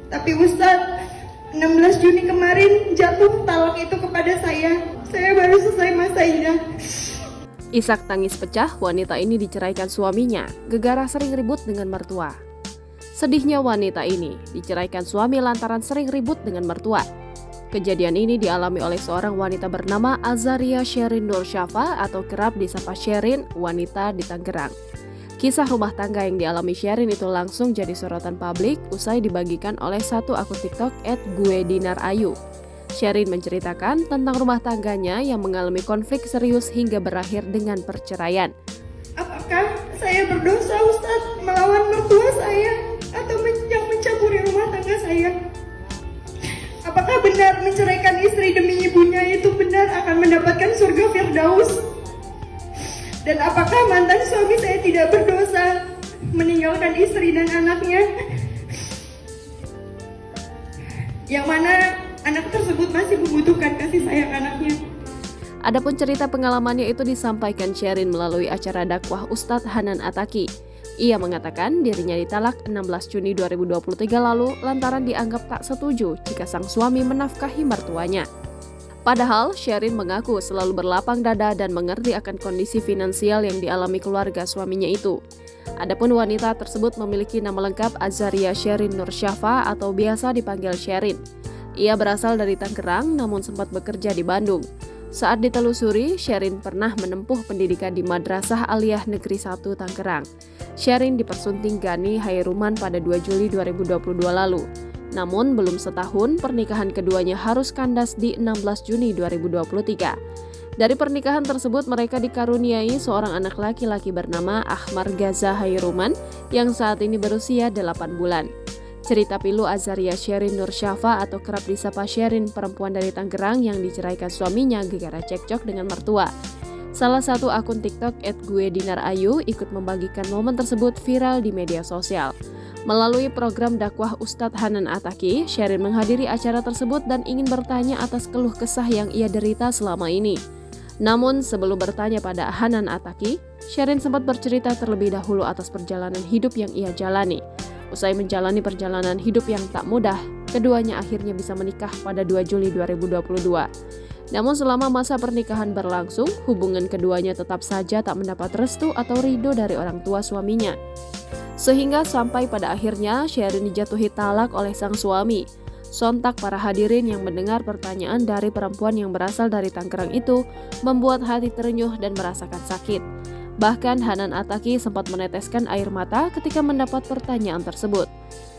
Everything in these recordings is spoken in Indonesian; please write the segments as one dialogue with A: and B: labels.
A: Tapi Ustadz, 16 Juni kemarin jatuh talak itu kepada saya. Saya baru selesai masa idah.
B: Isak tangis pecah, wanita ini diceraikan suaminya, gegara sering ribut dengan mertua. Sedihnya wanita ini diceraikan suami lantaran sering ribut dengan mertua. Kejadian ini dialami oleh seorang wanita bernama Azaria Sherin Nursyafa atau kerap disapa Sherin, wanita di Tangerang. Kisah rumah tangga yang dialami Sherin itu langsung jadi sorotan publik usai dibagikan oleh satu akun TikTok @guedinarayu. Sherin menceritakan tentang rumah tangganya yang mengalami konflik serius hingga berakhir dengan perceraian.
A: Apakah saya berdosa Ustadz melawan mertua saya atau yang mencampuri rumah tangga saya? Apakah benar menceraikan istri demi ibunya itu benar akan mendapatkan surga Firdaus? Dan apakah mantan suami saya tidak berdosa meninggalkan istri dan anaknya? Yang mana anak tersebut masih membutuhkan kasih sayang anaknya.
B: Adapun cerita pengalamannya itu disampaikan Sherin melalui acara dakwah Ustadz Hanan Ataki. Ia mengatakan dirinya ditalak 16 Juni 2023 lalu lantaran dianggap tak setuju jika sang suami menafkahi mertuanya. Padahal Sherin mengaku selalu berlapang dada dan mengerti akan kondisi finansial yang dialami keluarga suaminya itu. Adapun wanita tersebut memiliki nama lengkap Azaria Sherin Nursyafa atau biasa dipanggil Sherin. Ia berasal dari Tangerang namun sempat bekerja di Bandung. Saat ditelusuri, Sherin pernah menempuh pendidikan di Madrasah Aliyah Negeri 1 Tangerang. Sherin dipersunting Gani Hairuman pada 2 Juli 2022 lalu. Namun belum setahun pernikahan keduanya harus kandas di 16 Juni 2023. Dari pernikahan tersebut mereka dikaruniai seorang anak laki-laki bernama Ahmar Gaza Hairuman yang saat ini berusia 8 bulan. Cerita pilu Azaria Sherin Nursyafa atau kerap disapa Sherin, perempuan dari Tangerang yang diceraikan suaminya gegara cekcok dengan mertua. Salah satu akun TikTok @guedinarayu ikut membagikan momen tersebut viral di media sosial. Melalui program dakwah Ustadz Hanan Ataki, Sherin menghadiri acara tersebut dan ingin bertanya atas keluh kesah yang ia derita selama ini. Namun sebelum bertanya pada Hanan Ataki, Sherin sempat bercerita terlebih dahulu atas perjalanan hidup yang ia jalani. Usai menjalani perjalanan hidup yang tak mudah, keduanya akhirnya bisa menikah pada 2 Juli 2022. Namun selama masa pernikahan berlangsung, hubungan keduanya tetap saja tak mendapat restu atau ridho dari orang tua suaminya. Sehingga sampai pada akhirnya Sherin dijatuhi talak oleh sang suami. Sontak para hadirin yang mendengar pertanyaan dari perempuan yang berasal dari Tangerang itu membuat hati terenyuh dan merasakan sakit. Bahkan Hanan Ataki sempat meneteskan air mata ketika mendapat pertanyaan tersebut.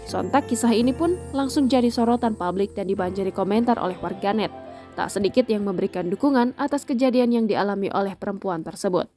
B: Sontak kisah ini pun langsung jadi sorotan publik dan dibanjiri komentar oleh warganet. Tak sedikit yang memberikan dukungan atas kejadian yang dialami oleh perempuan tersebut.